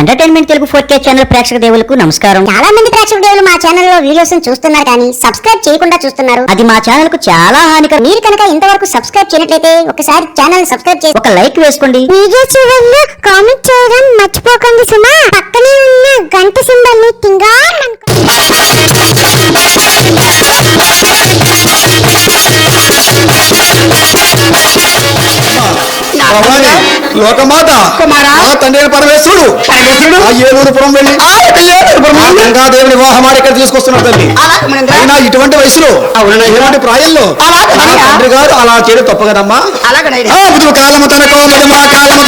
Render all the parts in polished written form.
Entertainment Telugu 4K channel ప్రేక్షక దేవులకు నమస్కారం. చాలా మంది ప్రేక్షక దేవులు మా ఛానల్ లో వీడియోస్ చూస్తున్నారు కానీ సబ్స్క్రైబ్ చేయకుండా చూస్తున్నారు. అది మా ఛానల్ కు చాలా హానికరం. మీరు కనుక ఇంతవరకు సబ్స్క్రైబ్ చేయనట్లయితే ఒకసారి ఛానల్ సబ్స్క్రైబ్ చేసి ఒక లైక్ వేసుకోండి. వీడియో చివరిలో కామెంట్ చేయడం మర్చిపోకండి సుమా. పక్కనే ఉన్న గంట సింబల్ ని టింగాన్ లోకమాత తండ్రి పరమేశ్వరుడు ఏలూరుపురం వెళ్ళి గంగాదేవిని వివాహమాడి ఇక్కడ తీసుకొస్తున్నారు తల్లి. అయినా ఇటువంటి వయసులో ఇటువంటి ప్రాయంలో తండ్రి గారు అలా చేయడం తప్ప కదమ్మా. కాలము తనకో మా కాలము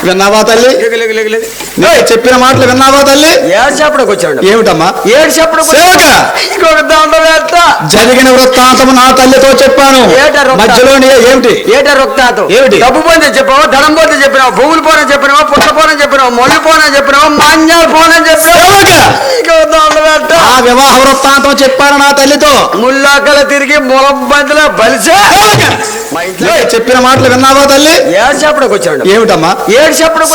విన్నావా తల్లి? చెప్పిన మాటలు విన్నావా తల్లి? ఏడు చెప్పడానికి వచ్చాడు. ఏమిటమ్మా? ఏడు చెప్పడం జరిగిన వృత్తాంతము నా తల్లితో చెప్పాను. మధ్యలో ఏమిటి? ఏట వృత్తాంతం ఏమిటి? డబ్బు పోతే చెప్పావు, ధనం పోతే చెప్పినావు, భూములు పోనని చెప్పినావు, పుట్ట పోనని చెప్పినావు, మొళ్ళు పోనని చెప్పినావు, మాన్యాలు పోనని చెప్పావు. ఆ వివాహ వృత్తాంతం చెప్పాను నా తల్లితో. ముల్లాకల తిరిగి ములబందిలో బలిసే మా ఇంట్లో చెప్పిన మాటలు విన్నావా తల్లి? ఏడు చెప్పడానికి వచ్చాడు. ఏమిటమ్మా? ఏడు చెప్పడం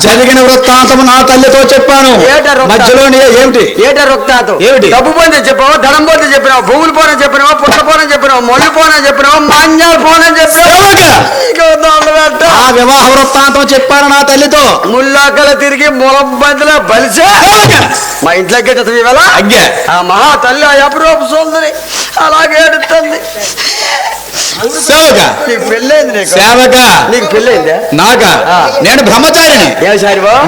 జరిగిన వృత్తాంతము నా తల్లితో చెప్పాను. మధ్యలో ఏమిటి? ఏట వృత్తాంతం ఏమిటి? డబ్బు పోతే చెప్పావు, ధనం పోతే చెప్పినావు, భూములు పోనని చెప్పినావు, పుట్ట పోనని చెప్పినావు, మొళ్ళు పోనని చెప్పినావు, మాన్యాలు పోనని చెప్పావు. ఆ వివాహ వృత్తాంతం చెప్పాను నా తల్లితో. ముల్లాకల తిరిగి ములబందిలో బలిసే మా ఇంట్లోకి ఇవాళ ఆ మహా తల్లి అపురూప సుందరి అలాగే ఎడుతుంది. నీకు పెళ్ళైంది? సేవక నీకు పెళ్ళైందా? నాకా? నేను బ్రహ్మచారిని.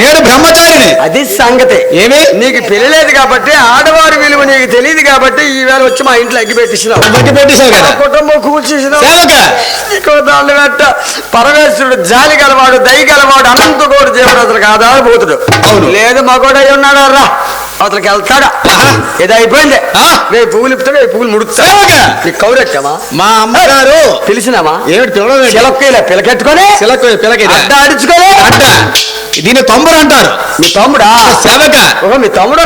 నేను బ్రహ్మచారిని. అది సంగతి. ఏమి? నీకు పెళ్లి లేదు కాబట్టి ఆడవారి విలువ నీకు తెలియదు కాబట్టి ఈవేళ వచ్చి మా ఇంట్లో అగ్గి పెట్టించినావు. అగ్గి పెట్టేసావు కదా? కుటుంబం కూర్చేసినావు. సేవక దాన్ని పెట్ట పరమేశ్వరుడు జాలి గలవాడు, దయ గలవాడు, అనంత కోడు దేవుడు అతను కాదా భూతుడు. లేదు మగోడు అయి ఉన్నాడు రా అవతలకి వెళ్తాడా? ఏదో అయిపోయింది. రేపు పువ్వులు ఇప్పుతాడు, పువ్వులు ముడుతా. నీకు కౌరెట్టామా? మా అమ్మగారు తెలిసినామా? ఏమిటి పిలవలేదు? చిలక్కేలా పిలకెట్టుకొని పిలకి అడ్డ అడుచుకొని అడ్డ దీన్ని తమ్ముడు అంటారు. మీ తమ్ముడా? సేవక. ఓహో మీ తమ్ముడు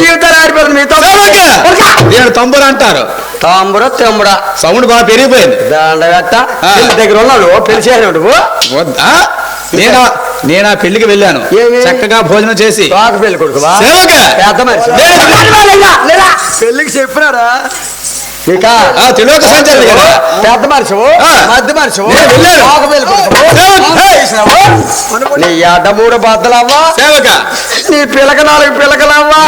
జీవితాలు ఆడిపోతుంది. మీ తమ్ముడు తమ్ముడు అంటారు. తమ్ముడా తమ్ముడా సౌండ్ బాగా పెరిగిపోయింది. దండ దగ్గర ఉన్నాడు పెళ్లి చేయను నువ్వు. నేను నేను ఆ పెళ్లికి వెళ్ళాను. ఏమి? చక్కగా భోజనం చేసి తోక పెళ్లి కొడుకువా? సేవక. పెద్ద మనిషి. పెళ్లికి చెప్పినారా ఇక తెలియక సంచాలి కదా. పెద్ద మనిషి మధ్య మనిషి నేను వెళ్ళాను. తోక పెళ్లి కొడుకు నీ అడ్డ మూడు బద్దలవ్వా, సేవక. నీ పిలక 4 పిలకలవ్వా,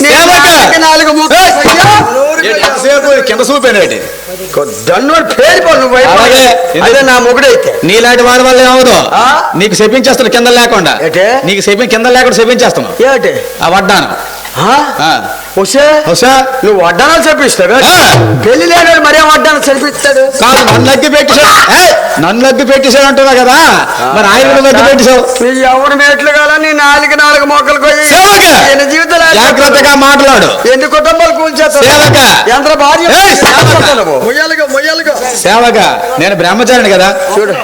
నీ సేవక. 4 ముక్కలు ఎంతసేపు కింద చూపాను. దన్నుడు పేరుకో నువ్వు. అలాగే. అదే నా మొగుడైతే నీలాంటి వారి వల్ల ఏమవుదో ఆ? నీకు శపించేస్తాను కింద లేకుండా. ఏంటే? నీకు కింద లేకుండా శపించేస్తాను. ఏమిటి ఆ వడ్డాను. ఉషే హుషా. నువ్వు వడ్డానాలు చెప్పిస్తావు. ఆ. పెళ్లి లేడు మరే వడ్డాను చదివిస్తాడు. కాదు, నన్ను అగ్గి పెట్టేశాడు. నన్ను అగ్గి పెట్టేశాడు అంటున్నా కదా, మరి ఆయన కూడా అగ్గి పెట్టేశావు. నీ ఎవరు మేట్లు కాల నీ 4 మొక్కలు కొయ్యి సేవక. జీవితాలు జాగ్రత్తగా మాట్లాడు. ఎన్ని కుటుంబాలు కూల్చేస్తావు. సేవక. ఎంత భార్య ఏయ్, సేవక. మొయ్యాలిగా సేవక. నేను బ్రహ్మచారిని కదా. చూడు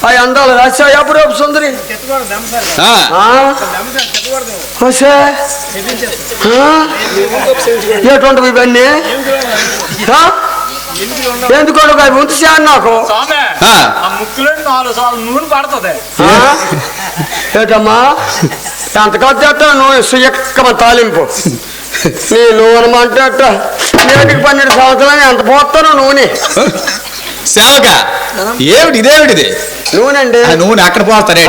ఆ అందాలు రాశా ఎప్పుడు సుందరి ఎటువంటి ఇవన్నీ ఎందుకు అవి ఉంచా నాకు నూనె పడుతుంది. ఏటమ్మా ఎంతకాదు చేస్తా నువ్వు సుయక్కమ తాలింపు నీ నూనె అంటే అట్ట నేటికి 12 సంవత్సరాలు ఎంత పోతాను నూనె. సేవక. ఏమిటి ఇదేమిటిది? నూనె అండి. నూనె అక్కడ పోస్తారే.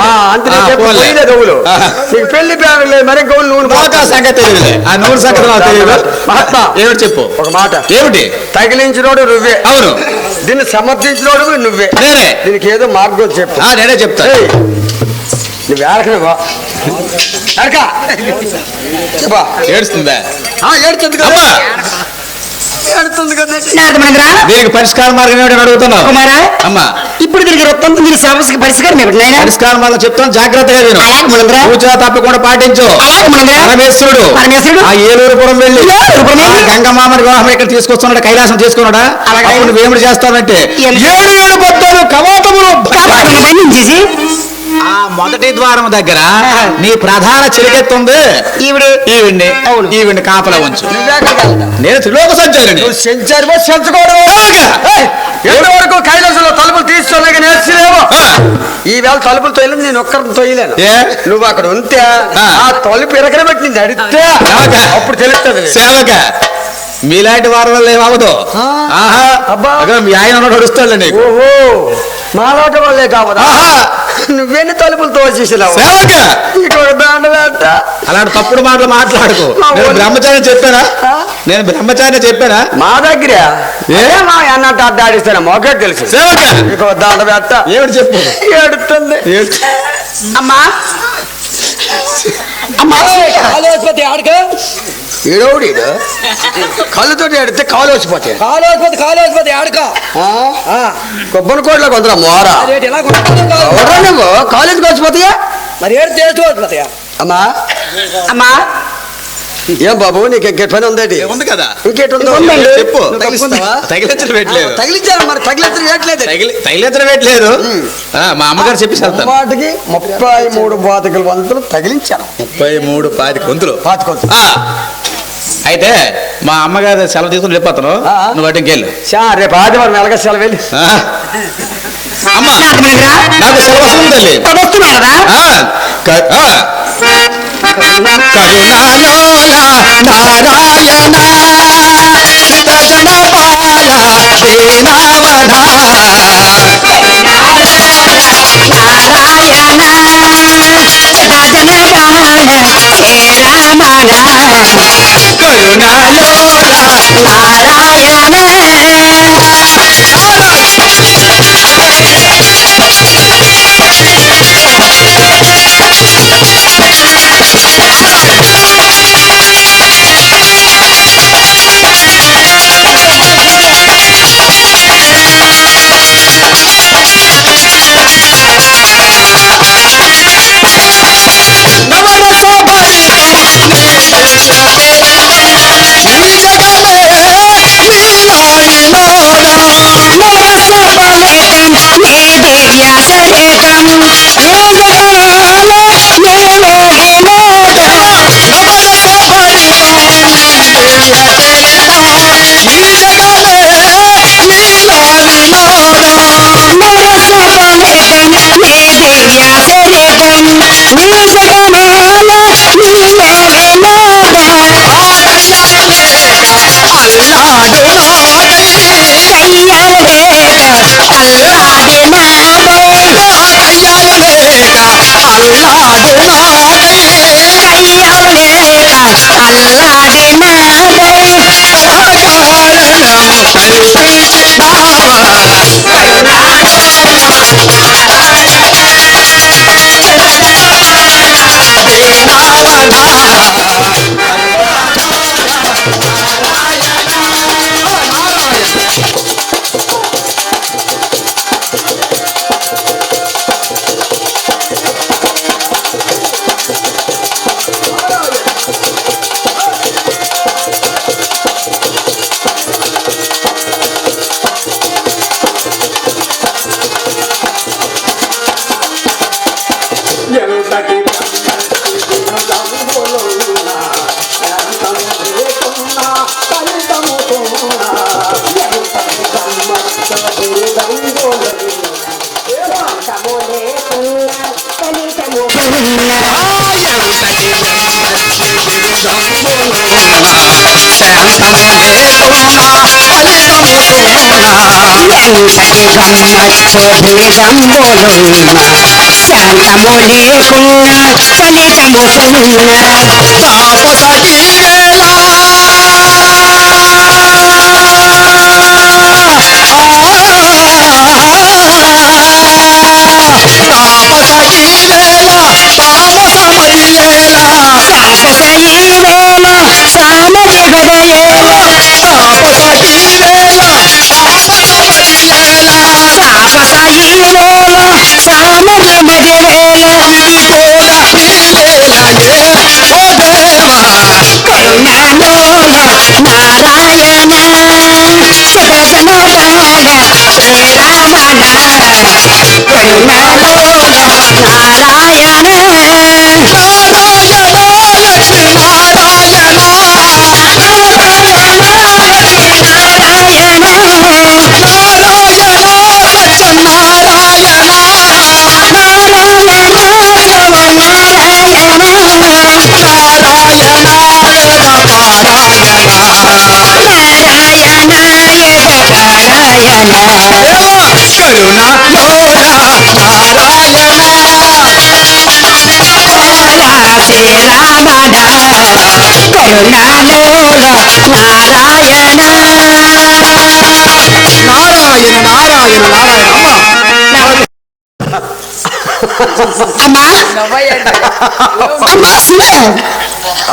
నీకు పెళ్లి లేదు మరి గౌలు నూనె సంగతి తెలియదు. ఆ నూనె సంగతి నాకు తెలియదు. మహాత్మా ఏమిటి చెప్పు ఒక మాట. ఏమిటి? తగిలించినోడు నువ్వే. అవును. దీన్ని సమర్థించినోడు నువ్వే. నేనే. దీనికి ఏదో మార్గం చెప్పు. నేనే చెప్తా. నువ్వు ఏడకనేవా ఏడుస్తుందా? ఏడుతుంది కదా. దీనికి పరిష్కార మార్గం ఏమిటని అడుగుతున్నావు అమ్మా. ఇప్పుడు తిరిగి రొత్తం దీని సమస్యకి పరిష్కారం ఏమిటి? పరిష్కారం వల్ల చెప్తాను, జాగ్రత్తగా విను. పూజ తప్పకుండా పాటించు. పరమేశ్వరుడు ఆ ఏలూరుపురం వెళ్ళి గంగమామని వివాహం ఇక్కడ తీసుకొస్తున్నాడు, కైలాసం చేసుకున్నాడా? అప్పుడు నువ్వేమిటి చేస్తావంటే 7 బొద్దలు కవాటములు చేసి ఆ మొదటి ద్వారం దగ్గర నీ ప్రధాన చిలికెత్తుంది ఈవిడ్ని. ఈవిడ్ని కాపలా ఉంచు. నేను త్రిలోక సంచారిని. ఎంతవరకు కైలాసంలో తలుపులు తీసుకోలేక నేర్చలేవు. ఈవేళ తలుపులు తొయ్యలేదు, నేను ఒక్కరిని తొయ్యలేను. నువ్వు అక్కడ ఉంటే ఆ తలుపు ఇరకన పెట్టింది అడిగితే అప్పుడు తెలుస్తుంది. సేవక. మీలాంటి వారి వల్ల ఏమవదు. మీ ఆయన నడుస్తాడు నీకు. ఓహో మాలాట వాళ్ళే కావదా? నువ్వేన్ని తలుపులు తోచేసినావు. అలాంటి తప్పుడు మాటలు మాట్లాడుకో. నేను బ్రహ్మచారి చెప్పానా? నేను బ్రహ్మచారి చెప్పానా? మా దగ్గర మా అన్నట్టు అడ్డాడిస్తాను మొకే తెలుసు. సేవక. నీకు దాండ పెట్ట ఏమిటి చెప్పు. ఏడుతుంది అమ్మా. కాలోస్పతి ఆడక ఈడోడు కళ్ళతో ఎడితే కాలు వచ్చిపోతే కాలోస్పతి ఆడక కొబ్బరి కోట్ల కొందరా మోరా నువ్వు కాలేజీకి వచ్చిపోతాయా? మరి ఏడు చేసుకోవచ్చు. అమ్మా అమ్మా. ఏం బాబు నీకు ఇంకెట్ పని ఉందేటి? ఉంది కదా. ఇంకేటుందో చెప్పు. తగిలించడం పెట్టలేదు. తగిలించారు మరి తగిలించడం వేయట్లేదు. తగిలించడం పెట్టలేదు. మా అమ్మగారు చెప్పి వాటికి 33 బాతికల వంతులు తగిలించాను. 33 పాతికొంతులు. అయితే మా అమ్మగారు సెలవు తీసుకుని వెళ్ళిపోతాను. నువ్వు వాటికి వెళ్ళు. రేపు ఆదివారం ఎలాగ సెలవు వెళ్ళి. అమ్మా నాకు సెలవు వస్తుంది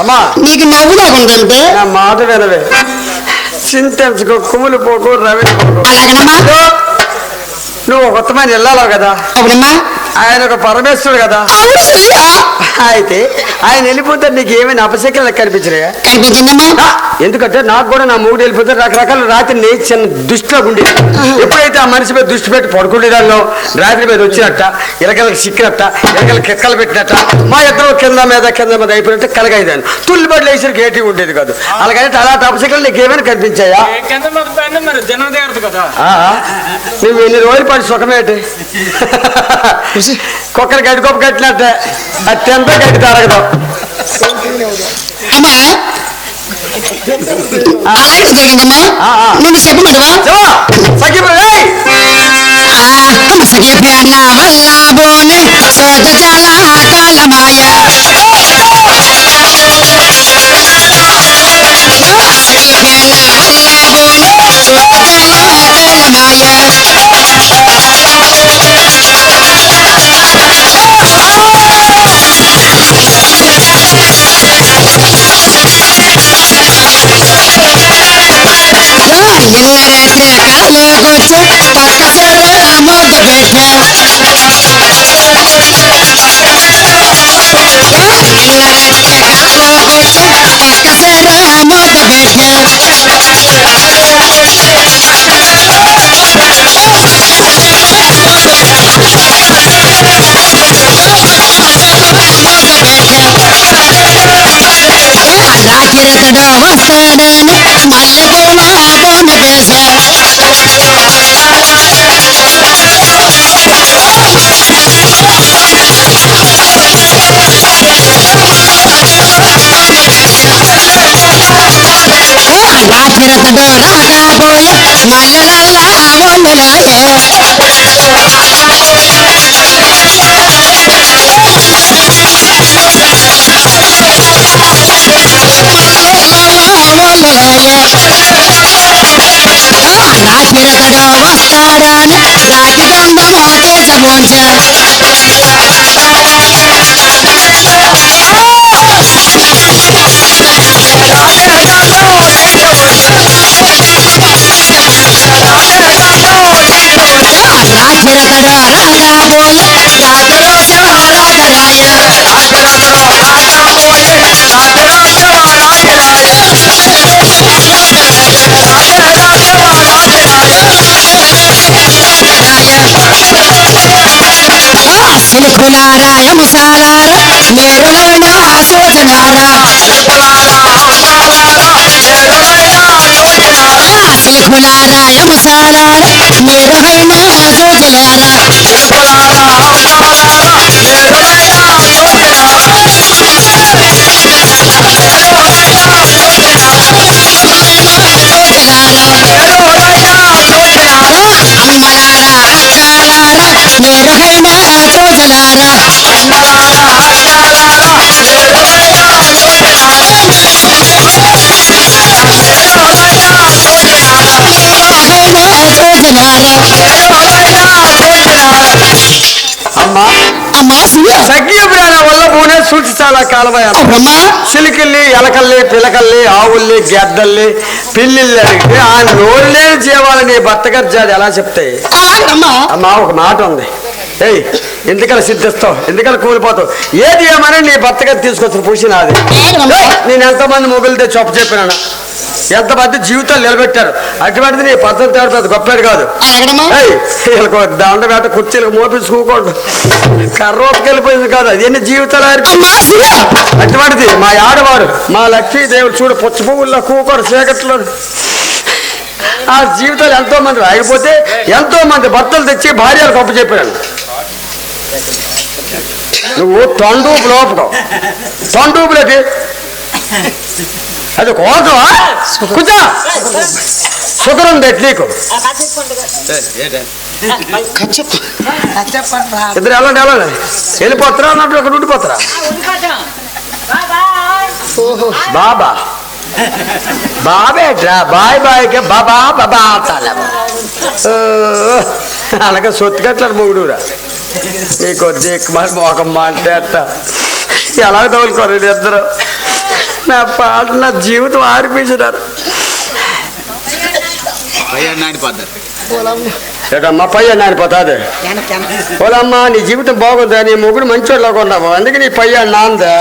అమ్మా నీకు నవ్వు రాకుంటుంటే నా మాట వినవే సింటెన్స్కు కుములు పోకు రవి పోకు అలాగనమ్మా నువ్వు కొత్తమైన వెళ్ళాలి కదా అవునమ్మా ఆయన ఒక పరమేశ్వరుడు కదా అవును సూర్య అయితే ఆయన వెళ్ళిపోతే నీకు ఏమైనా అపశక్తులు కనిపించరా కనిపించిందమ్మా ఎందుకంటే నాకు కూడా నా మూడు వెళ్ళిపోతే రకరకాల రాత్రి నేను చిన్న దృష్టిలో ఉండి ఎప్పుడైతే ఆ మనిషి మీద దృష్టి పెట్టి పడుకునేదాల్లో రాత్రి మీద వచ్చినట్ట ఇలకలకు సిక్కినట్ట ఇలకలు కెక్కలు పెట్టినట్ట మా ఇద్దరు కింద మీద అయిపోయినట్టు కలగైదాను తుల్లిబడి లేచి ఏటీ ఉండేది కాదు అలాగైతే అలాంటి అపశక్తులు నీకు ఏమైనా కనిపించాయా నువ్వు ఎన్ని రోజులు పడి సుఖమేటి కుక్కలు గడ్డి గొప్ప కట్టినట్టే అది ఎంత గడ్డి తరగదు అమ్మా అలాగే జరిగిందమ్మా నువ్వు చెప్పమంటవా సఖిప్యాన వల్ల బోలే సోదు చాలా కాలమాయ చిరకడు రాకపోయే మల్లెలల్లా ఒళ్ళులాయే నా చిరకడు వస్తాడని రాతి బంధము చేసబోంచా నా చిరకడు రాకపోయే రాత్రి రాజరాయ సిలుకులారా ముసాలారా నేరులైన సోదలారా సిలుకులారా ముసాలారా నేరులైన సోదలారా అమ్మలారా అక్కలారా నేరులైన సోదలారా అమ్మా అమ్మా శివ సగ్గియ ప్రాణ వల్ల పూనే సూచి చాలా కాలమయ్యా అమ్మా చిలికల్లి ఎలకల్లి పిలకల్లి ఆవుల్ని గెద్దల్ని పిల్లిల్ని అడిగితే ఆ నోరు లేని జీవాలని నీ భర్త గారు ఎలా చెప్తాయి అలాగమ్మా అమ్మా ఒక మాట ఉంది ఏయ్ ఎందుకలా సిద్ధిస్తావు ఎందుకలా కూలిపోతావు ఏది ఏమని నీ భర్త గారు తీసుకొచ్చిన పూసి నాది నేను ఎంతమంది మొగులతో చొప్ప చెప్పినాను ఎంతమంది జీవితాలు నిలబెట్టారు అటువంటిది నీ పద్ధతి పెద్ద గొప్పది కాదు అలాగమ్మా వీళ్ళకు దండ వేట కుర్చీలకు మోపించుకోకూడదు కర్రోపకి వెళ్ళిపోయింది కాదు అది ఎన్ని జీవితాలు అమ్మా శివ అటువంటిది మా ఆడవాడు మా లక్ష్మీదేవుడు చూడు పుచ్చ పువ్వుల్లో కూకోడు చీకట్లో ఆ జీవితాలు ఎంతో మంది ఆగిపోతే ఎంతో మంది భర్తలు తెచ్చి భార్యలు గొప్ప చెప్పాను నువ్వు తొండూపు లోపకం తొండూపులకి అది కోసమా కూర్చో సుఖరం పెట్టి నీకు ఇద్దరు వెళ్ళండి వెళ్ళిపోతారా అన్నట్టు అక్కడ ఉండిపోతారా బాబా బాబేట్రా బాయ్ బాయ్కే బాబా బాబా అలాగే సొత్తుకట్టారు మొగుడురా నీకు మరి ఒక మాట ఎలా తగులుకోరు ఇద్దరు నా పాట నా జీవితం ఆడిపించినారు ఏటమ్మా పయ్య నానిపోతాది పోలమ్మా నీ జీవితం బాగుందా నీ మొగుడు మంచోళ్ళగా ఉన్నావు అందుకే నీ పయ్యాడు నాందా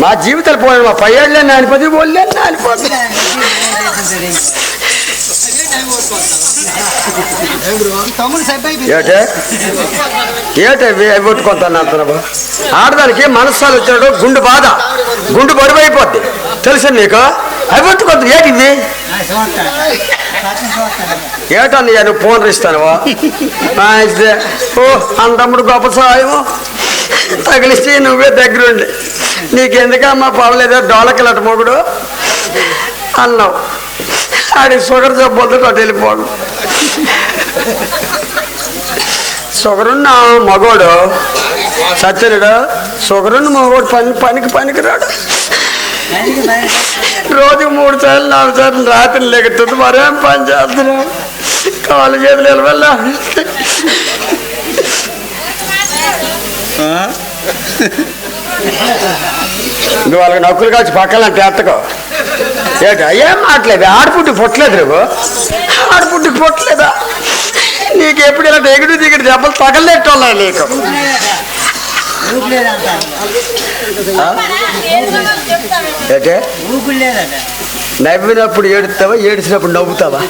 మా జీవితాలు పోయాడు మా పయ్యాడులే నానిపోతే ఒళ్ళే నానిపోతుంది ఏటే కొట్టుకుంటాను అంటున్నావు ఆడదానికి మనస్సాలు వచ్చినాడు గుండు బరువు అయిపోద్ది తెలుసు నీకు అవి కొట్టుకోద్దు ఏటిది ఏటని నువ్వు ఫోన్ ఇస్తాను ఓ అంతమ్ముడు గొప్ప సాయము తగిలిస్తే నువ్వే దగ్గరుండి నీకెందుకమ్మా పర్లేదో డోలకెళ్ళట మొగుడు అన్నావు ఆడి షుగర్ జబ్బులతో అటు వెళ్ళిపోడు షుగరున్న మగోడు సత్యనుడు షుగరున్న మగోడు పనికి రాడు రోజు 3 సార్లు 4 సార్లు రాత్రి లెగుతుంది మరేం పని చేస్తున్నావు కాళ్ళు చేతులు నిలవల్లా నువ్వు వాళ్ళకి నక్కులు కాల్చి పక్కలంటే ఎత్తకో ఏట ఏం మాట్లేదు ఆడపుట్టి పుట్టలేదు నువ్వు ఆడపుట్టికి పుట్టలేదా నీకు ఎప్పుడు ఇలా ఎగుడు దిగుడు దెబ్బలు తగలెట్టోళ్ళ నీకు అంటే నవ్వినప్పుడు ఏడుస్తావా ఏడిచినప్పుడు నవ్వుతావా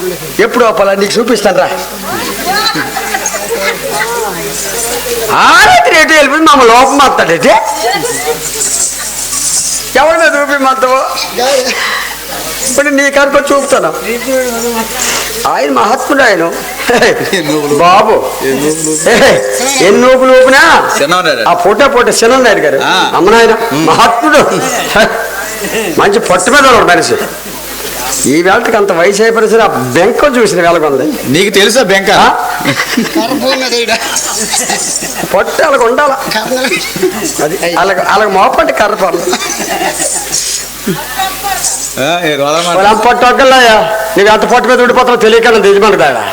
ఎప్పుడు అప్పలా నీకు చూపిస్తాను రా ఆరైతే రేటు వెళ్ళిపోయి మమ్మల్ని లోపం మాట్లాడేటే ఎవరి మీద చూపిమంటావు ఇప్పుడు నీ కనుక చూపుతాను ఆయన మహాత్ముడు ఆయన బాబు ఎన్ని నూపులు ఊపినా ఆ పొట్ట చిన్నాయుడు గారు అమ్మనాయన మహాత్ముడు మంచి పొట్ట మీద మనిషి ఈ వేళకి అంత వయసు అయిపోయిన ఆ బెంక చూసిన వేళకుంది. నీకు తెలుసా బెంక? పట్టు అలాగ ఉండాల, అది అలాగ మోపండి కర్ర పర్లు పట్టు ఒక్కళ్ళయ్యా. నీకు అంత పట్టు మీద ఉండిపోతావు తెలియకుండా దిజమంట దాడా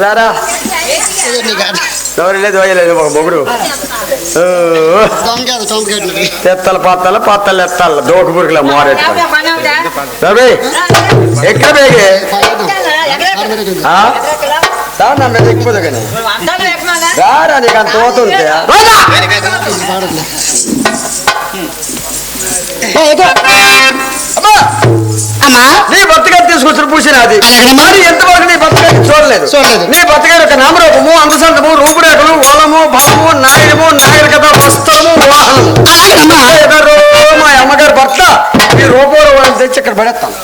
రారా లేదు వేయలేదు ఒక మొగుడు తెత్తల పాత్తల పాత్తలు ఎత్తాల దోక పురుగుల మోరెట్టు రవి ఎక్కడ బేగే నన్ను ఎక్కిపోదు కానీ రారా నీకు అంత తోతుంటే నీ బతుకని తీసుకొచ్చిన పూసిన అది మరి ఎంతవరకు నీ బతుకని చూడలేదు. నీ బతుకని ఒక నామరూపము, అందసంతము, రూపురేఖలు, ఓలము, భావము, నాయనము, నాగరికత, వస్త్రము, వాహనము. మా అమ్మగారు భర్త ఈ రూపం తెచ్చి ఇక్కడ పడేస్తాను.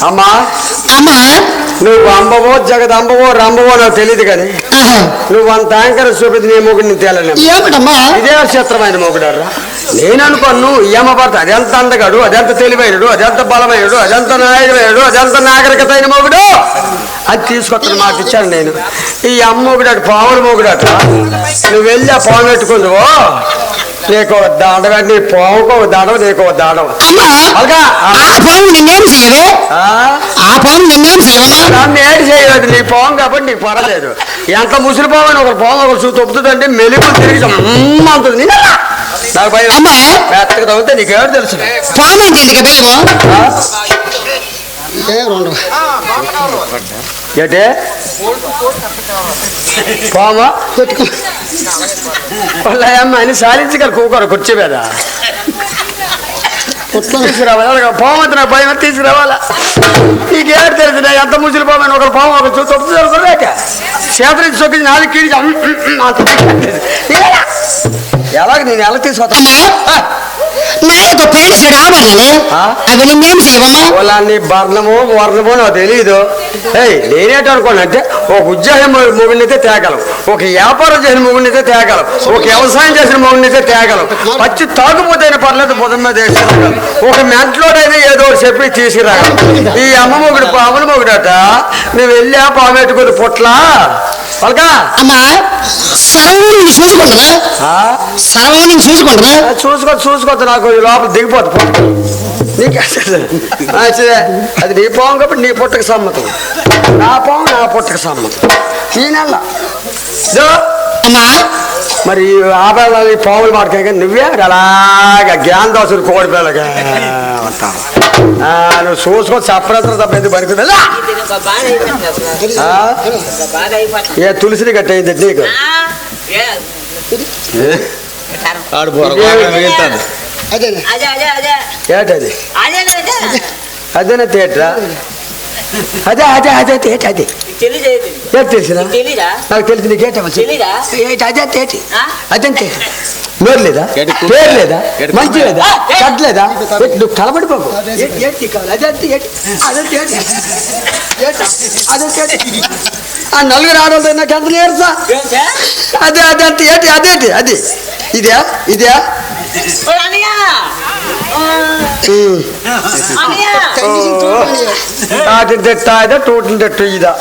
అమ్మా అమ్మా నువ్వు అంబవో జగదంబవో రంబవో నాకు తెలియదు కానీ నువ్వు అంత యాంకర్ చూపించి నీ మొగుడిని తేలలేము. ఇదే చిత్రమైన మొగుడారా. నేను అనుకోను యమ భర్త అదెంత అందగాడు, అదెంత తెలివైనడు, అదెంత బలమైనడు, అదెంత నాయకుడు, అదెంత నాగరికత అయిన మొగుడు అది తీసుకొస్తాను మాట ఇచ్చాను నేను. ఈ అమ్మ మొగుడాడు పావులు మొగుడాట. నువ్వు వెళ్ళి ఆ పాము పెట్టుకుందువో నీకు దాండ, నీ పావుకో దాడవ, నీకు దాడవ. నన్ను ఏడు చేయలేదు. నీ పాము కాబట్టి నీకు పర్వాలేదు. ఎంత ముసిరి పావు అని ఒక పాము ఒకరు చూ తొప్పుతుందంటే మెలుగు తిరిగి అంటుంది. నాకు భయం మెత్తగా తగ్గితే నీకేడు తెలుసు. ఏంటే పామా వాళ్ళమ్మ అని సాధించగల కూకోరు కుర్చీ మీద తీసుకురావాలి. పాము నాకు భయం తీసుకురావాలా. నీకేడు తెలిసిన ఎంత ముసిలి పాము ఒక పాము ఒక తొప్పులేక చేతులు చొక్కి నాలుగు కీడి ఎలాగ నేను ఎలా తీసుకొస్తాను? వాళ్ళని బర్ణము వర్ణము నాకు తెలీదు. నేనేట అనుకోండి అంటే ఒక ఉద్యోగం మొగుడినైతే తేగలం, ఒక వ్యాపారం చేసిన మొగుడినైతే తేగలం, ఒక వ్యవసాయం చేసిన మొగుడినైతే తేగలం, పచ్చి తాగుపోతేనే పర్లేదు బుధం మీద వేసుకురాగలం, ఒక మెంట్లోడైనా ఏదో చెప్పి తీసుకురాగలం. ఈ అమ్మ మొగుడు పాముల మొగుడట. నువ్వు వెళ్ళా పామెట్టుకుని పుట్ల చూసుకోవద్దు నాకు లోపల దిగిపోతుంది. నీకు అది నీ పాము కాబట్టి నీ పుట్టకు సమ్మతం, నా పాము నా పుట్టకు సమ్మతం. ఈ నెల మరి ఆభరణాలు పావులు మాట్లాడే నువ్వే అలాగా జ్ఞాన దోసులు కోడి పిల్లగా అంటావు. నువ్వు చూసుకొని సపరేత తప్ప ఎందుకు పనికిందా? ఏ తులసిని కట్టయింది నీకు ఏంటది? అదేనా థియేటరా? అదే అదే అదే తేటి అదే తెలిసిన నాకు తెలిసి నీకేట అదే తేటి అదే తేటి నోరు లేదా పేరు లేదా మంచి లేదా చెడ్డ లేదా నువ్వు కలబడిపోకు ఆ నలుగురు ఆడవాళ్ళతో నాకు ఎంత నేర్చా అదే అదే అంటే ఏంటి అదేంటి అది ఇదే ఇదే టూటిని తెట్టు ఇదా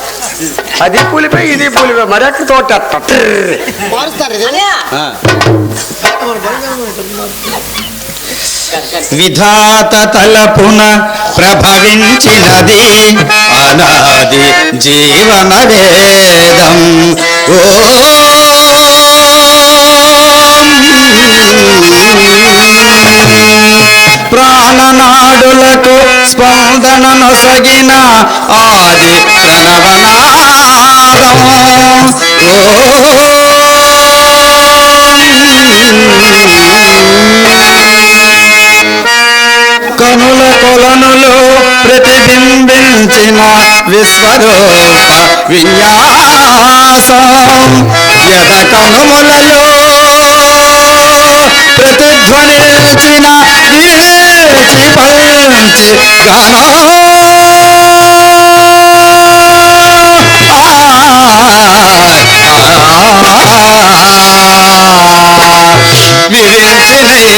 అది పూలిపోయి ఇది పూలిపోయి మరి ఎక్కడ తోట విధాత తలపున ప్రభవించినది అనాది జీవన వేదం. ఓ ప్రాణనాడులకు స్పందన నొసగిన ఆది ప్రణవనాదం. కనుల కొలనులు ప్రతిబింబించిన విశ్వరూప విన్యాసం యద కనుమలలో ప్రతిధ్వనించిన గీచి పంచి గానం. విరించినయే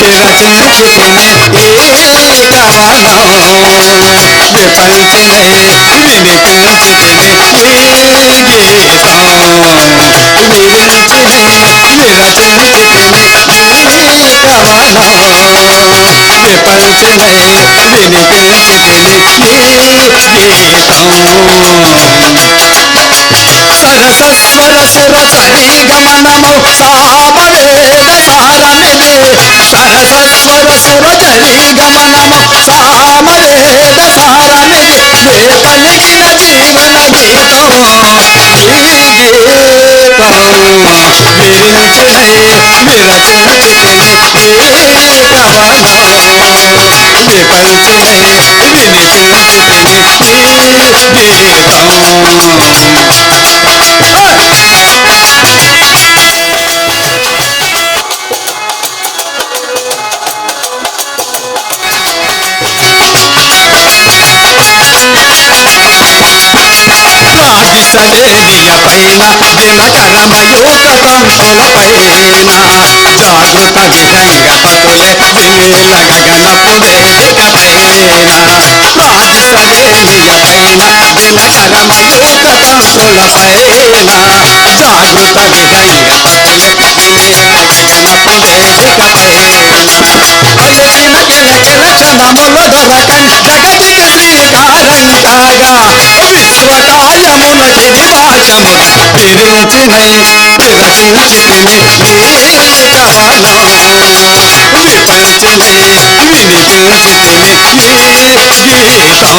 విరచించితిని ఈ కవనం విపంచినయే వినిపించితిని ఈ గీతం. విరించినయే విరచించితిని ఈ కవనం విపంచినయే వినిపించితిని ఈ గీతం. సరసస్వర సుర సరి గమనము సామవేద సారమిది. సరసస్వర సుర సరి గమనము సామవేద సారమిది. వే పలికిన జీవన గీతం ఈ గీతం. విరించినయే విరచించితిని ఈ కవనం విపంచినయే వినిపించితిని ఈ గీతం. రాగిసలేనియ పైన దినకరమయూక తంతుల పైన జాగృత విహంగ పతులే విలీల గగనపు వేదిక పైన. రాగిసలేనియ పైన దినకరమయూక తంతుల పైన జాగృత విహంగ పతులే విలీల గగనపు వేదిక పైన. కొలిచిన కిలకిల క్షణముల దొరకని జగతికి శ్రీకారం కాగా విశ్వకాయమున గిరివాసమున విరించినై విరచించితిని ఈ కవనం విపంచినై వినిపించితిని ఈ గీతం.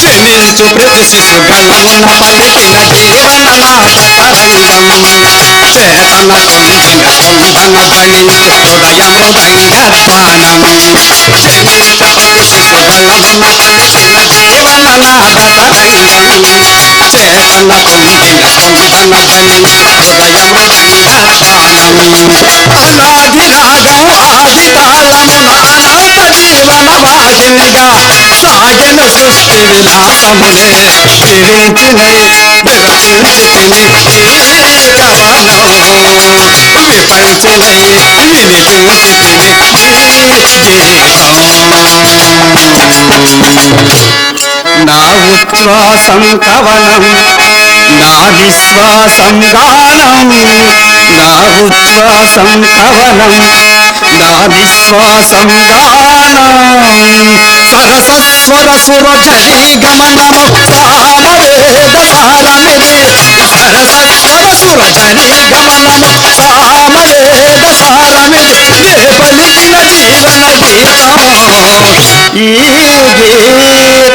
జనించు ప్రతి శిశు గణమున పలికిన జీవననాద తరంగం. చేతన పొందిన కుంభన ధ్వని హృదయము దండధ్వానం. జనించు ప్రతి శిశు గణమున పలికిన జీవననాద తరంగం. చేతన పొందిన కుంభన ధ్వని హృదయము దండధ్వానం. అనాది రాగం ఆది తాళమున అనంత జీవన వాహినిగా సాగిన సృష్టి విలాసమునే విరించినై విరచించితిని ఈ కవనం విపంచినై వినిపించితిని ఈ గీతం. నా ఉచ్ఛ్వాసం కవనం నా విశ్వాసం గానం నా ఉచ్ఛ్వాసం కవనం నా విశ్వాసం గానం సరసస్వర సురధి గమనము సామవేద సారమిది సరసస్వర సురధి గమనము సామవేద సారమిది నే పలికిన జీవన గీతము ఈ గీతం విరిచిన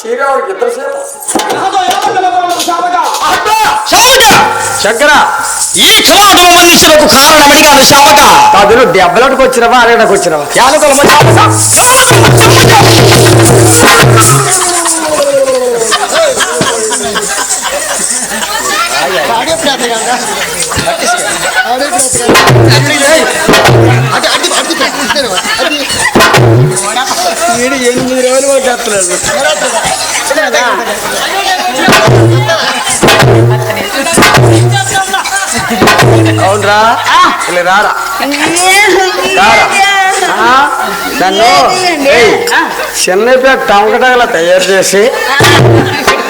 శ్రీరాముడికి ఇద్దరు సేపు శంకర ఈ క్షమాటము మనుషులకు కారణమని కాదు శాపక కాదు నువ్వు దెబ్బలాటకు వచ్చినవా అరేడకు వచ్చినవా ఈడు 8 రోజులు కూడా చెప్తున్నాడు అవునరా రారా నన్ను చిన్నపేట టంకటగల తయారు చేసి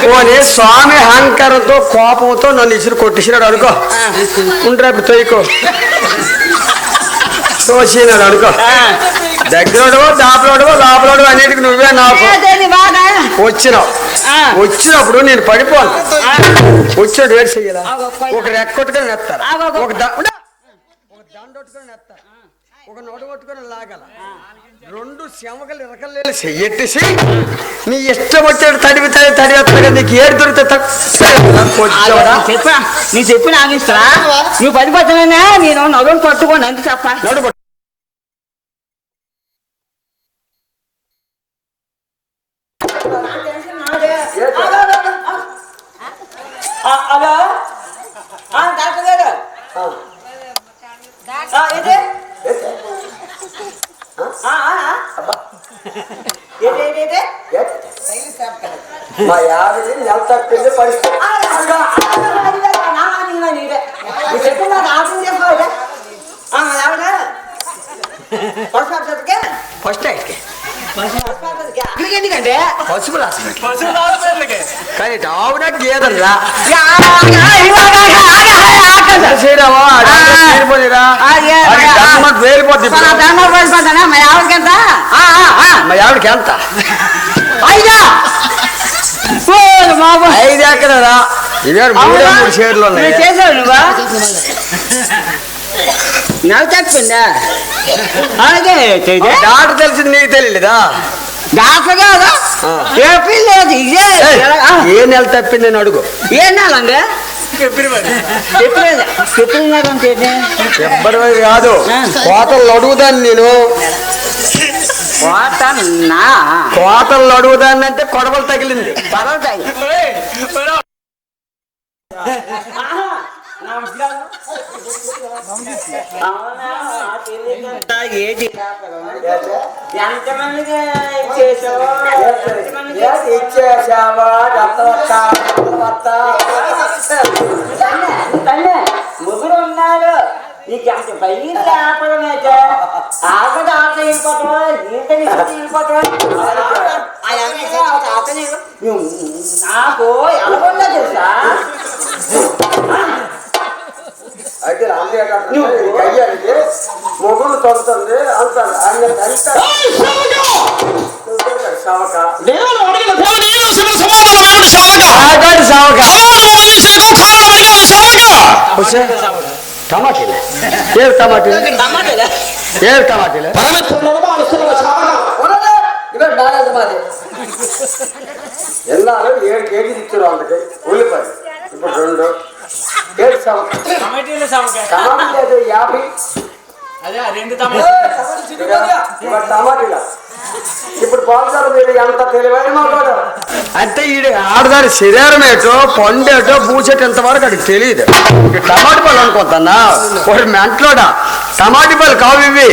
పోనీ స్వామి అహంకారంతో కోపంతో నన్ను ఇసురు కొట్టేసినాడు అనుకో ఉంటే ఇప్పుడు తొయ్యకో తోసినాడు అనుకో దగ్గరడవో దాపలోడవో లోపలోడవో అన్నిటికి నువ్వే నాకు వచ్చినప్పుడు నేను పడిపోను వచ్చాడు వేడి చెయ్యాలా ఒక రెక్కొట్టుకొని నెత్తారు ఒక దండొట్టుకొని నెత్తారు ఒక నోటగొట్టుకొని లాగాల 2 శమకలు ఇరకలు చెయ్యెట్టేసి నీ ఇష్టం వచ్చాడు తడివేస్తాడు నీకు ఏడు దొరికితే నీ చెప్పి నాకు ఇస్తా నువ్వు 10 పచ్చనే నేను నడుము పట్టుకోండి అంతే చెప్ప నడుము హలో డాక్టర్ గారు మా యాభై నెల తప్పింది పరిస్థితి ఫస్ట్ ఎందుకంటే పసుపు కానీ ఆవున గేదల్లా వేలిపోద్ది మా ఆవిడకి ఎంత మా ఆవిడకి ఎంత 5 ఎకరారా ఇదే 3 షేర్లు ఉన్నాయి చేసావు నువ్వా నాకు చెప్పిందా అదే డాక్టర్ తెలిసింది నీకు తెలియలేదా డాక్టర్ కాదా ఏప్రిల్ లేదు ఇదే ఏ నెల తప్పింది అని అడుగు ఏ నెల అండి ఫిబ్రవరి కాదు కోతలు అడుగుదాన్ని నేను కోతలు అడుగుదాన్ని అంటే కొడవలు తగిలింది ఎంతమందికి ముగ్గురు ఉన్నారు నీకు అంత బయట ఆపడం అయితే ఆకలి ఆట వెళ్ళిపోతాం నాకు ఎలా ఉందా తెలుసా అయితే అయ్యానికి మొగుడు తొలుతుంది అంటాడు టమాటీలు ఏడు టమాటీలు ఏడు టమాటీలు ఎల్లారు 7 కేజీలు ఇచ్చారు అందుకే ఉల్లిపాయ ఇప్పుడు 2 ఏడు టమాటీలు 50 టమాటీల ఇప్పుడు పాలసారు మీరు ఎంత తెలివైన మాట్లాడు అంటే ఈ ఆడదాని శరీరం ఏటో పండేటో పూసేటో ఎంతవరకు అది తెలియదు టమాటి పళ్ళు అనుకుంటున్నా ఒక మెంట్లోడా టమాటి పళ్ళు కావు ఇవి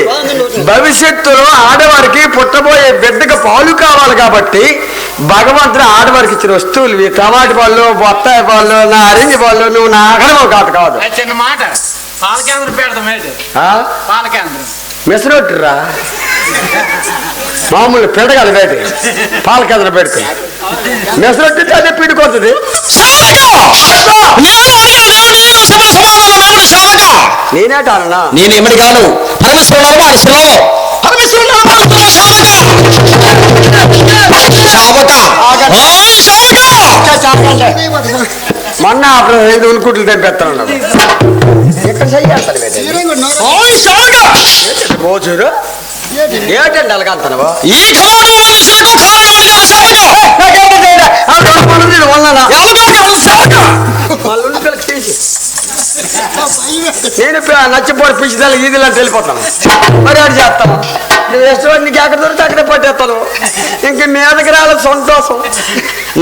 భవిష్యత్తులో ఆడవారికి పుట్టబోయే బిడ్డకు పాలు కావాలి కాబట్టి భగవంతుడు ఆడవారికి ఇచ్చిన వస్తువులు ఇవి టమాటి పళ్ళు బొత్తాయి పళ్ళు నా అరింజి పళ్ళు నువ్వు నా అగడమో కాదు చిన్న మాట పాల కేంద్రం పెడతాం పాల కేంద్రం మెసరొట్టురా మామూలు పెడగాలి బయట పాల కేంద్రం పెడుతుంది మెసరొట్టి అదే పీడుకొస్తుంది నేనేటానా నేనేమని కాను మొన్న అప్పుడు 5 ఉల్కుట్లు తెంపేస్తాను ఎక్కడ చెయ్యాలి పోచూరు ఏంటండి అలాగంటున్నావు ఈ నచ్చిపోయి పిచ్చిదాలు ఈదిలో వెళ్ళిపోతాను. మరి అది చేస్తాను. నువ్వు ఇష్టం నీకు ఎక్కడ దొరికితే అక్కడే పట్టేస్తాను. ఇంక మీదకి రాలే సంతోషం.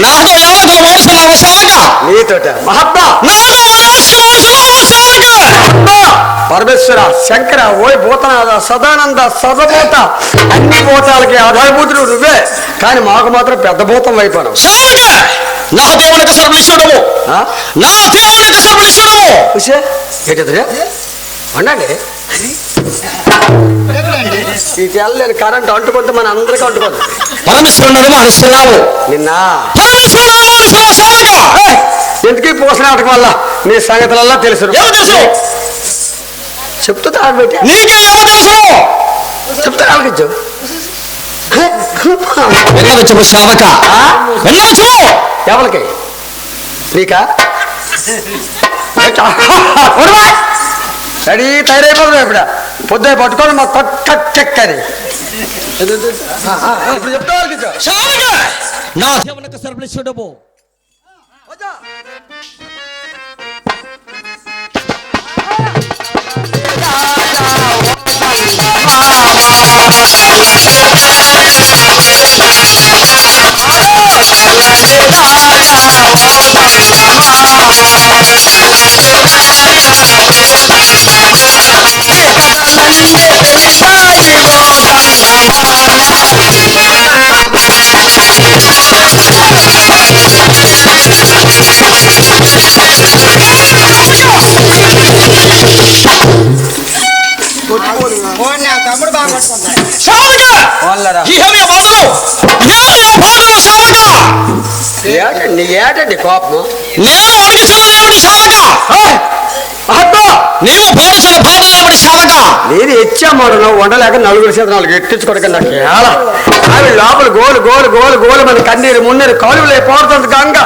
నాతో ఎవరితో వాడుతున్నావు సేవక? నీతోట మహాత్మా పరమేశ్వర శంకర ఓయ్ భూతనాథ సదానంద సదభూత అన్ని భూతాలకి ఆధారభూతులు నువ్వే. కానీ మాకు మాత్రం పెద్ద భూతం అయిపోయావు. నా దేవునికి సర్వీసుడము, నా దేవునికి సర్వీసుడము. ఏంటది ఉండండి. ఈ తెల్లని కరెంట్ అంటుకుంటే మన అందరికీ అంటుకోదు. పరమేశ్వరుడు మహస్తున్నావు నిన్న ఎందుకు పోసిన ఆటం వల్ల నీ సంగతులల్లా తెలుసు. చెప్తా పెట్టి నీకే ఏమో తెలుసు. చెప్తా ఆలోచించు. వెళ్ళవచ్చు సేవక, వెళ్ళవచ్చు. ఎవరికి నీకా? రెడీ తయారైపోతుంది. ఇప్పుడు పొద్దున పట్టుకొని మా కొట్టెక్కని ఇప్పుడు చెప్తా ఆలోచించు. నా దేవునికి సర్వీసుడము. నీ ఏటండి కోపము? నేను అడిగిన సేవక, నీవు పోల్చిన బాధలు సేవక. నేను ఇచ్చామాడు నువ్వు వండలేక నలుగురు చేత నాలుగు ఎట్టించుకోవడానికి నాకు ఎలా అవి లోపల గోలు గోలు గోలు గోలు మన కన్నీరు మున్నీరు కాలువలే పోతుంది గంగ.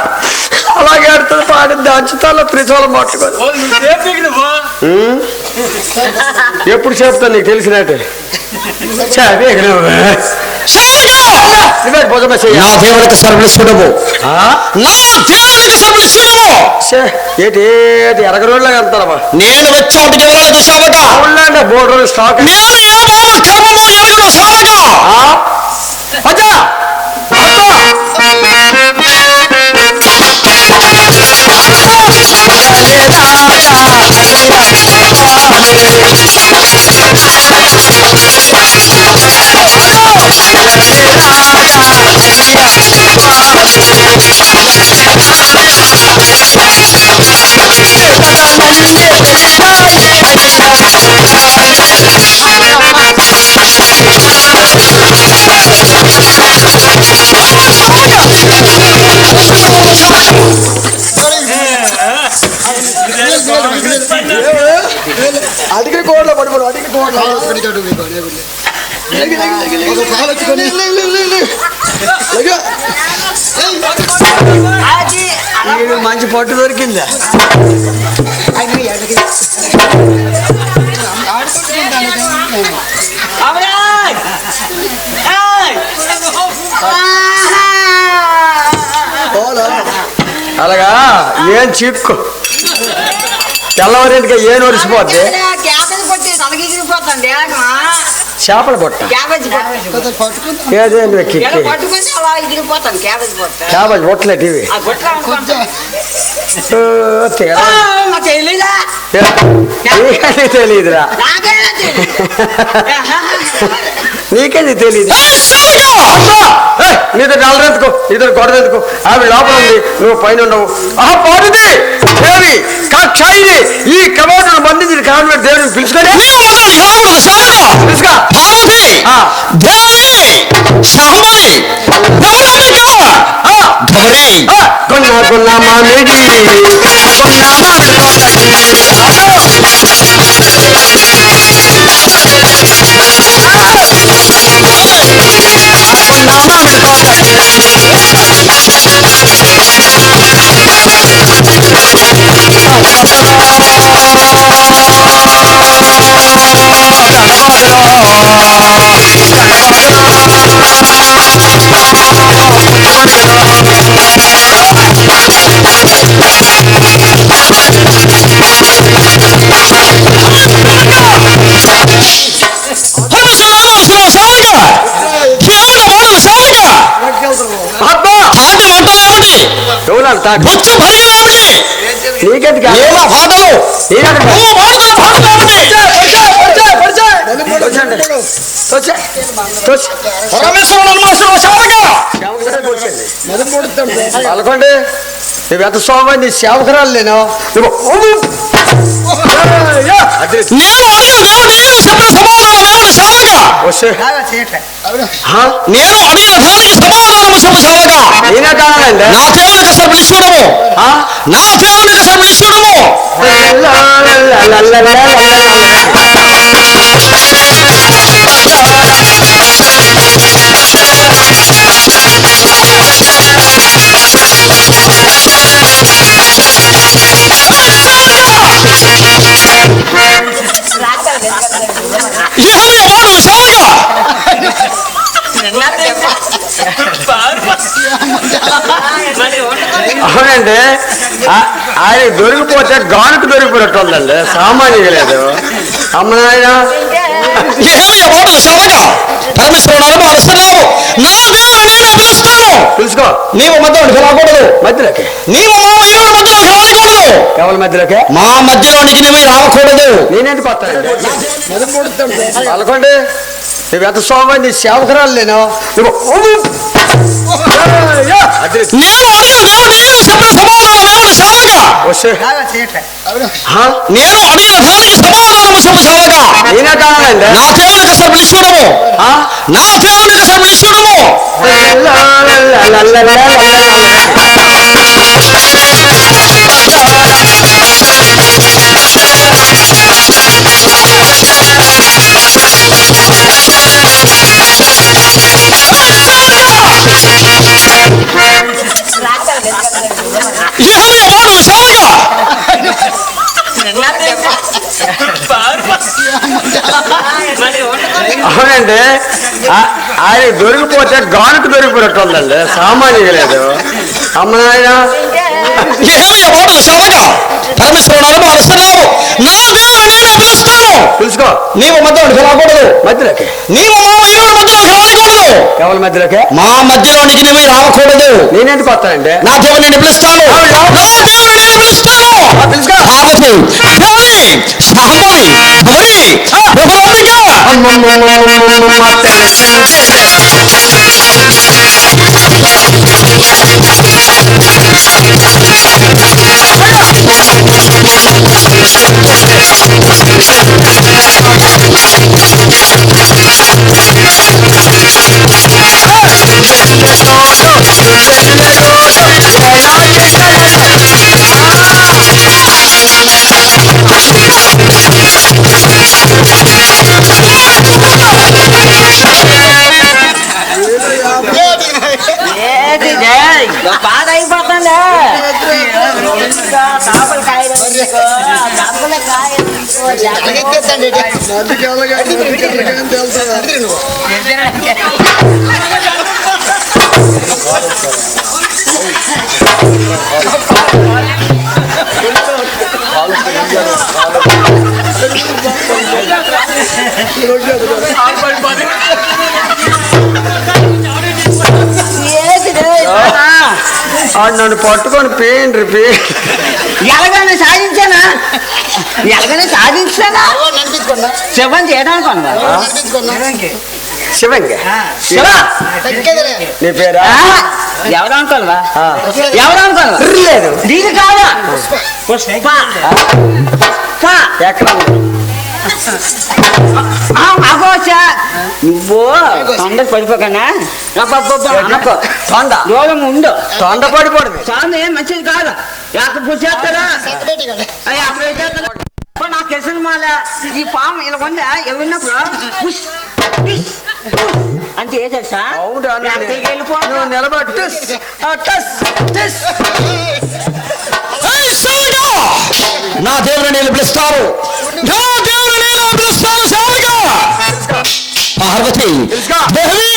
అలాగే ఆడుతుంది పాడింది అంచుతాలో త్రిశూలం పట్టుకోదు. ఎప్పుడు చెప్తాను నీకు తెలిసినట్టు. నా దేవునికి సర్వీసుడము, నా దేవునికి సర్వీసుడము. ఏంటి ఎరగ రోజులాగా వెళ్తారమ్మా. నేను వచ్చేటికి వెళ్ళదు సేవక. అవునండి 3 రోజులు స్టాక్. నేను ఏ బాబు కర్మము ఎరుగును సేవక. అడిగి కోడ్లో పడిపోడు. అడిగి కోడ్లో మంచి పట్టు దొరికిందా? అలాగా ఏం చిక్కు తెల్లవారింటిగా ఏం ఒరిసిపోద్ది. చేపల పొట్ట ఏదేంటి క్యాబేజ్ పొట్టలేటి ఇవి తెలీదురా. నీకేది తెలీదు. నీతో నల్లరెత్తుకో, ఇద్దరు గొడవెత్తుకో. ఆమె లోపల ఉంది, నువ్వు పైన ఉండవు. పార్వతి దేవి కాక్షాయిని ఈ కమాండర్ మంది కాన్వెంట్ దేవుడిని పిలుచుకొని పిలుచుగా కొన్నా కొన్నా మామిడి తాకు బొచ్చు భరిగేమిటి నీకెందుకు ఏమో పాటలు నువ్వు పాడుతున్న పాటలు పరమేశ్వరుడు అనుమాసం శావగా పలకండి నువ్వు ఎంత స్వామి నీ సేవకురాలు నేను నేను అడిగిన దేవుడు చెప్పిన సమాధానం ఏమని శావగా నేను అడిగిన దానికి సమాధానం చెప్పు శావగా నేనే కావాలండి నా దేవునికి సర్వీశ్వరము నా దేవునికి సర్వీశ్వరము అవునండి ఆయన దొరికిపోతే గానుకు దొరికిపోయినట్టుందండి సామాన్యంగా లేదు అమ్మ నాయన పరమేశ్వరుడు మారుస్తున్నావు నా దేవుని నేను పిలుస్తాను తెలుసుకో నీవు మధ్యలోనికి రాకూడదు మధ్యలోకి నీవు మా ఇరువురు మధ్యలోకి రాకూడదు ఎవరి మధ్యలోకి మా మధ్యలోనికి నువ్వు రాకూడదు నేనెందుకు వస్తాను పలకండి నువ్వు ఎంత స్వామి నీ సేవకురాలు నేను నేను అడిగిన దేవుడు చెప్పిన సమాధానం ఏమని శావగా నేను అడిగిన దానికి సమాధానం చెప్పు శావగా నేనే కావాలండి నా దేవునికి సర్వీశ్వరము నా దేవునికి సర్వీశ్వరము అవునండి ఆయన దొరికిపోతే గానుకు దొరికిపోయినట్టుందండి సామాన్యంగా లేదు అమ్మ నాయన పరమేశ్వరుడు మారుస్తున్నావు నా దేవుని నేను పిలుస్తాను తెలుసుకో నీవు మధ్యలోనికి రాకూడదు మధ్యలోకి నీవు మా ఇరువురు మధ్యలోకి రాకూడదు ఎవరి మధ్యలోకి మా మధ్యలోనికి నువ్వు రాకూడదు నేనెందుకు వస్తానండి నా దేవుని నేను పిలుస్తాను నా దేవుని నేను పిలుస్తాను పార్వతి గౌరి శాంభవి గౌరి బహుళంబిక బాధ అయిపోతుందా చేపలు కాయలు చేపల నన్ను పట్టుకొని పేయండి ఎలాగైనా సాధించానా శివం చేయడానికి శివంగా నీ పేరా ఎవరు అనుకోవాలా లేదు దీని కాదా ఎక్కడ అగోచా నువ్వు తొందర పడిపోకనా అనుకో తొండ దూరం ఉండు తొండ పడిపోవడమే తొంద ఏం మంచిది కాదు అక్కడ చేస్తారా నా కిషన్ మాల ఈ పాము ఇలా ఉందా ఎవరినప్పుడు అంటే ఏ తెలుసా నువ్వు నిలబట్టు నా దేవుని నేను పిలుస్తాను నా దేవుని నేను పిలుస్తాను శావగా పార్వతి దేవి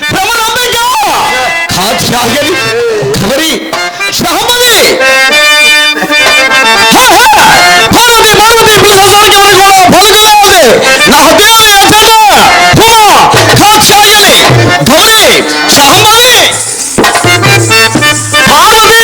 భ్రమరాంబిక కాత్యాయని గౌరి శాంభవి పార్వతి నా దేవుని ఉమా కాత్యాయని గౌరి శాంభవి పార్వతి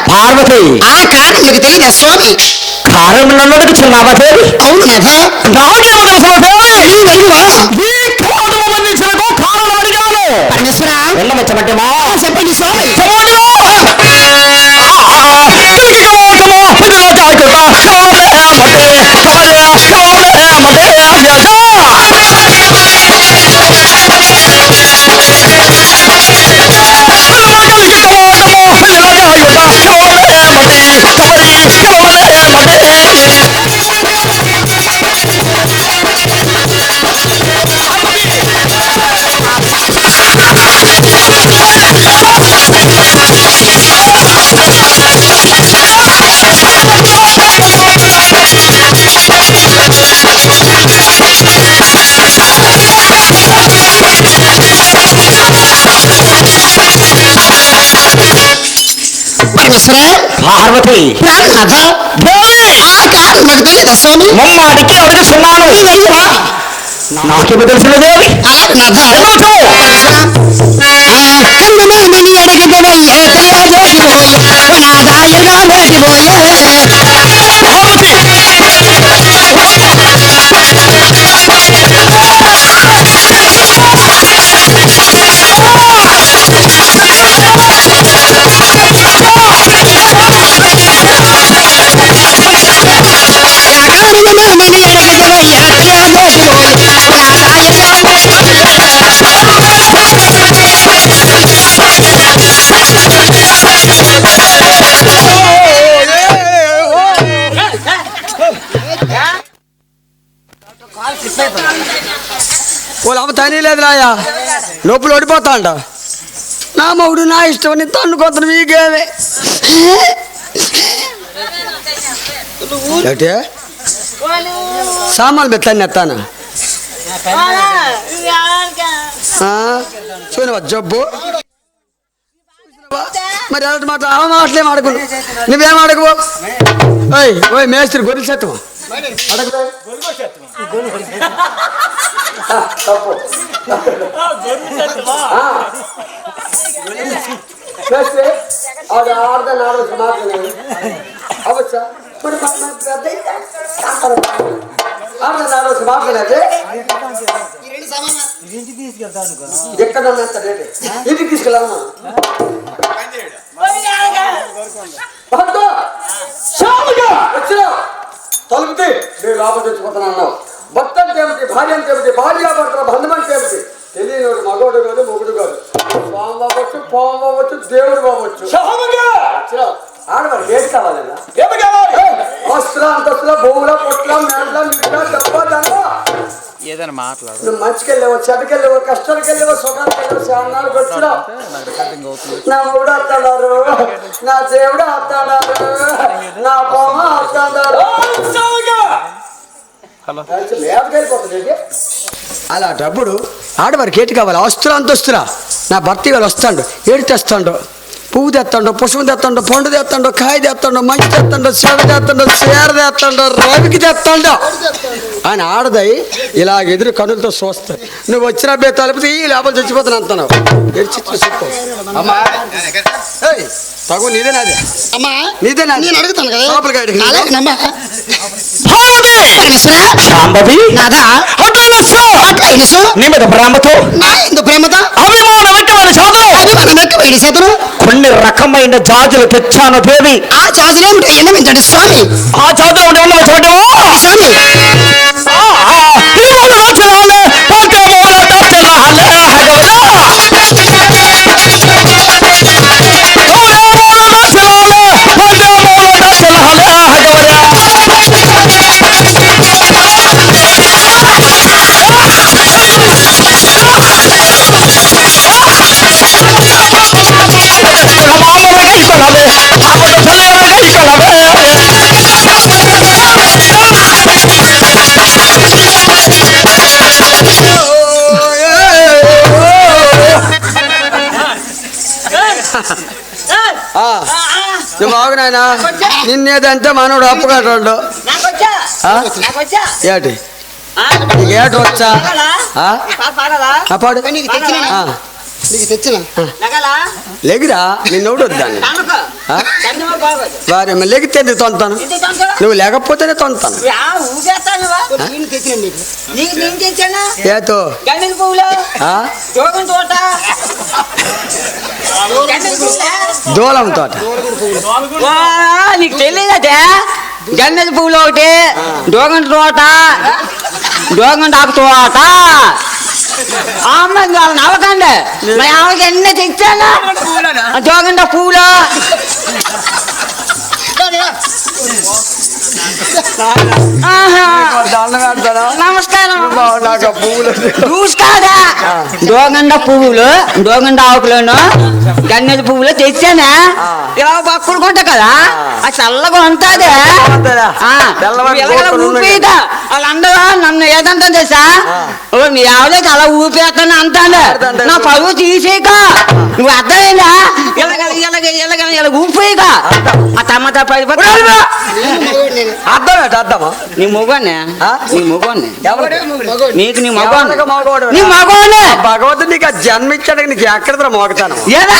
పార్వతి ఆ కారణం మీకు తెలియదా స్వామి? కారణములకు చిన్నావదేవి అవును నాథ. చెప్పండి స్వామి. పార్వతి ప్రాణనాథ, ఆ కారణం మీకు తెలియదా స్వామి? మమ్మాడికి అడుగుతున్నాను. నాకేమి తెలిసిన దేవి అలాగే నాథ. అందమామని అడిగిదవయ్యే తెలియజేసిపోయే నాదాయుగా ఓడిపోయే వాళ్ళమ్మ తని లేదు రాయా, లోపల ఓడిపోతా అంట. నా మౌడు నా ఇష్టం నీ తన్నుకొత్తను మీకేమే సామాన్లు మెత్తని ఎత్తాను చూడవా జబ్బు మరి అలాంటి మాట ఆ మాటలేం అడగను నువ్వేం అడగవు ఓయ్ ఓయ్ మేస్త్రి గొర్రెలు చెత్తమా అడగ ఇంటికి తీసుకెళ్ళాము తలుపుతే నేను లోపల తెచ్చిపోతాను భర్త అంటే ఏమిటి భార్య అంటే ఏమిటి భార్య భర్త బంధం అంటే ఏమిటి తెలియని మగోడు కాదు మొగుడు కాదు స్వామి అవ్వచ్చు పాము అవ్వచ్చు దేవుడు అవ్వచ్చు ఆడవాడు ఏది కావాలన్నా ఆస్తుల అంతస్తుల భూముల పొట్ల మేడల మిట్ల డబ్బా దానిలో ఏదైనా మాట్లాడు నువ్వు మంచికెళ్ళావు చెడ్డకెళ్ళావు కష్టానికి వెళ్ళావు సుఖానికి వెళ్ళావు శానానికి వచ్చినావు నా మొగుడు అత్తన్నారు నా దేవుడు అత్తన్నారు నా బొమ్మ అత్తన్నారు అలాంటప్పుడు ఆడవారికి ఏంటి కావాలి ఆస్తుల అంతస్తులా నా భర్త ఇవాళ వస్తాడు ఏడు తెస్తాడు పువ్వు తెస్తాడు పుష్పం తెస్తాడు పండు తెస్తాడు కాయ తెస్తాడు మంచి తెస్తాడు చెడ తెస్తాడు చీర తెస్తాడు రవికి తెస్తాడు ఆయన ఆడదై ఇలా ఎదురు కనులతో చూస్తాడు నువ్వు వచ్చిన అబ్బాయి తలుపుతే ఈ లోపల చచ్చిపోతాను అంటున్నావు అమ్మా తగు నీదేనాదే అమ్మా నీదేనా నేను అడుగుతాను కదా లోపలికి అలాగేనమ్మా శాంభవి నీ మీద ప్రేమతో అభిమానమైన సాధు కొన్ని రకమైన జాజులు తెచ్చాను దేవి. ఆ జాజులు ఏమిటో ఎన్నమించండి స్వామి. ఆ జాజులు ఉన్న చూడవా స్వామి నువ్వు బాగునాయనా నిన్నేదంటే మనోడు అప్పుగాడు ఏటి నీకు ఏటి వచ్చా పాడు నీకు తెచ్చిన లెగిరా నిన్నోడు వద్దాన్ని వారి లెగితే ఎందుకు తొంతాను నువ్వు లేకపోతేనే తొంతాను ఏతో దూలం తోట నీకు తెలియదే గన్నెల పువ్వులు ఒకటి డోగంట తోట డోగంట ఆకు తోట అమ్మ నవ్వకండి మరి ఆమెకి ఎన్ని తెచ్చాను జోగంట పూలు నమస్కారం చూసుకోదా డోగండ పువ్వులు డోగండ ఆకులను గన్నెల పువ్వులు తెచ్చానా ఇలా పక్కులు కొంటా కదా అది చల్లగా ఉంటుంది ఊపిట వాళ్ళందరూ నన్ను ఏదంతా తెలుసా మీ ఆవిడ చాలా ఊపేస్తాను అంటాను నా పరువు తీసేక నువ్వు అర్థమైందా ఇలా ఊపేక ఆ టమాటా అర్థమా నీ మొగోనే నీ మొగోనే నీకు నీ మగవాడు నీ మగోనే భగవంతుడు నీకు ఆ జన్మ ఇచ్చాడు నీకు ఎక్కడ మోగుతాను ఏదా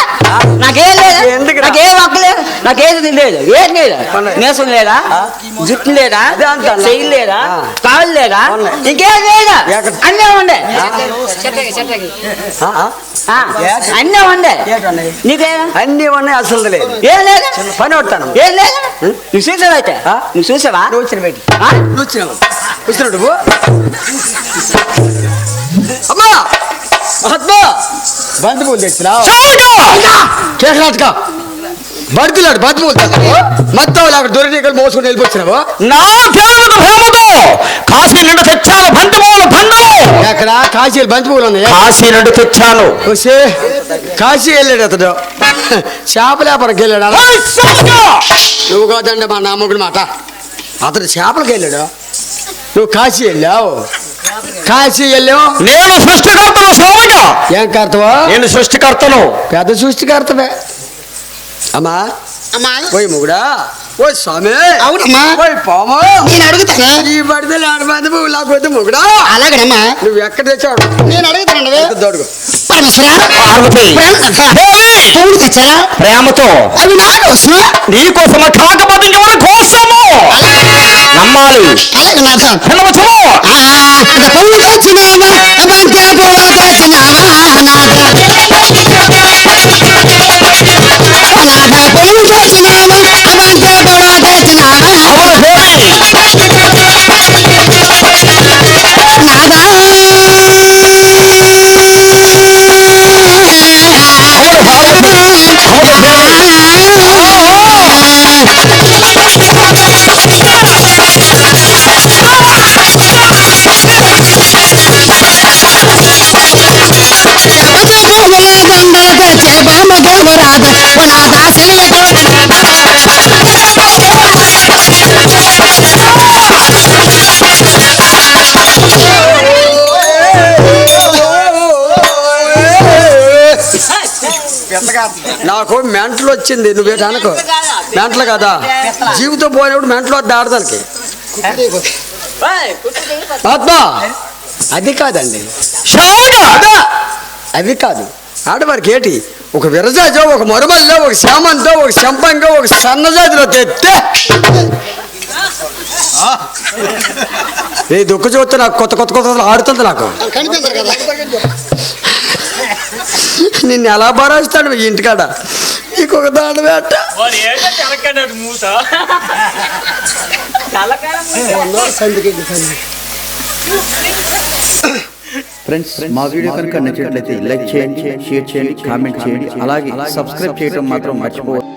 నాకేం లేదు ఎందుకు నాకేం ఒక్కలేదు నాకేది లేదు ఏది లేదా నేసం లేదా జుట్టు లేదా చెయ్యి లేదా కాళ్ళు లేదా ఇంకేం లేదా అన్నీ ఉండే అన్నీ ఉండే నీకే అన్ని ఉన్నాయి అసలు లేదు ఏం లేదు పని కొడతాను ఏం లేదు నువ్వు చూసావా అయితే నువ్వు చూసావా నువ్వు వచ్చిన బయట వచ్చినావు వచ్చినాడు అమ్మా మహాత్మా బంతి పూలు తెచ్చినావు కేకలాటక బడుతున్నాడు బంతి పూలు మొత్తం అక్కడ దొరికి మోసుకుని వెళ్ళిపోచ్చినావు నా దేవుడు ప్రేమతో కాశీ నుండి తెచ్చాను బంతి పువ్వులు బండలు. అక్కడ కాశీలు బంతి పూలు ఉన్నాయి కాశీ నుండి తెచ్చాను. కాశీ వెళ్ళాడు అతడు చేపల వ్యాపారంకి వెళ్ళాడు నువ్వు కాదండి మా నామకుడు మాట అతడు చేపలకి వెళ్ళాడు నువ్వు కాశీ వెళ్ళావు నేను సృష్టికర్తను స్వామిగా. ఏం కర్తవా? నేను సృష్టికర్తను. పెద్ద సృష్టికర్తవే. అమ్మా ఓయ్ మొగుడా, ఓయ్ స్వామి, అవునమ్మా ఓయ్ పాము, నేను అడుగుతాను. ఈ పడితే ఆడమంది లాగొద్దు మొగుడా. అలాగేనమ్మా నువ్వు ఎక్కడ తెచ్చాడు? నేను అడుగుతానండి. దొడుగు. పరమేశ్వరా, పార్వతి పువ్వులు తెచ్చారా? ప్రేమతో అవి నా కోసమా? నీ కోసము కాకపోతే ఎవరి కోసము నమ్మాలి. అలాగే నాథ. పిలవచ్చు. పువ్వులు తెచ్చినాను, బంతి పువ్వులు తెచ్చినావా నాథ? నాథ పువ్వులు తెచ్చినాను, బంతి పువ్వులు తెచ్చినావా దండలు తెచ్చే బామ గోగురాదు నాథ శ్రీతో నాకు మెంటలు వచ్చింది. నువ్వేట అనుకో, మెంటలు కదా. జీవితం పోయినప్పుడు మెంటలు వద్ద ఆడదానికి. ఆత్మ అది కాదండి, అదా అది కాదు. ఆడవారికి ఏంటి? ఒక విరజాజో, ఒక మొరమల్లో, ఒక శామంతో, ఒక శంపంగా, ఒక సన్నజాతిలో తెస్తే ఈ దుఃఖ చూస్తే నాకు కొత్త కొత్త కొత్త ఆడుతుంది. నాకు నిన్ను ఎలా భరాస్తాడు ఈ ఇంటికాడ? నీకు ఒక దాని వేట. ఫ్రెండ్స్, మా వీడియో కనుక నచ్చినట్లయితే లైక్ చేయండి, షేర్ చేయండి, కామెంట్ చేయండి. అలాగే సబ్స్క్రైబ్ చేయడం మాత్రం మర్చిపోవద్దు.